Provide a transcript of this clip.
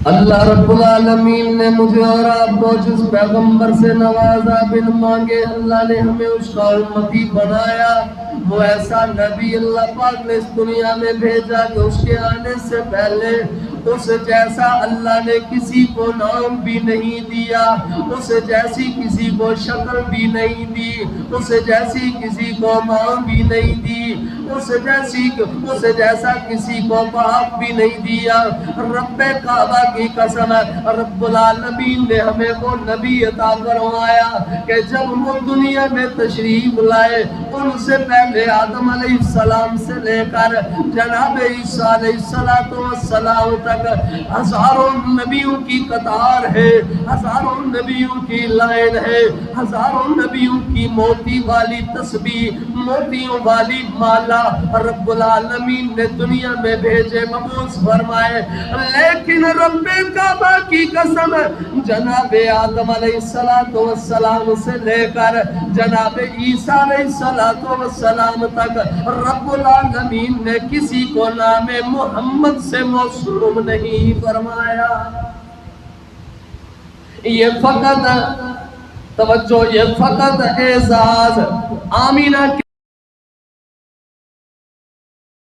اللہ رب العالمین نے مجھے اور آپ کو جس پیغمبر سے نوازا، بن مانگے اللہ نے ہمیں اس کا امتی بنایا، وہ ایسا نبی اللہ پاک نے اس دنیا میں بھیجا کہ اس کے آنے سے پہلے اس جیسا اللہ نے کسی کو نام بھی نہیں دیا، اس جیسی کسی کو شکل بھی نہیں دی، اس جیسی کسی کو ماں بھی نہیں دی، اس جیسا کسی کو باپ بھی نہیں دیا۔ رب کعبہ کی قسم رب العالمین نے ہمیں وہ نبی عطا فرمایا کہ جب وہ دنیا میں تشریف لائے، ان سے پہلے آدم علیہ السلام سے لے کر جناب عیسیٰ علیہ السلام تک ہزاروں نبیوں کی قطار ہے، ہزاروں نبیوں کی لائن ہے، ہزاروں نبیوں کی موتی والی تسبیح، موتیوں والی مالا رب العالمین نے دنیا میں بھیجے، مبعوث فرمائے۔ لیکن رب کعبہ کی قسم جناب آدم علیہ السلام سے لے کر جناب عیسیٰ علیہ السلام تک رب العالمین نے کسی کو نام محمد سے موسوم نہیں فرمایا۔ یہ فقط توجہ، یہ فقط اعزاز آمینہ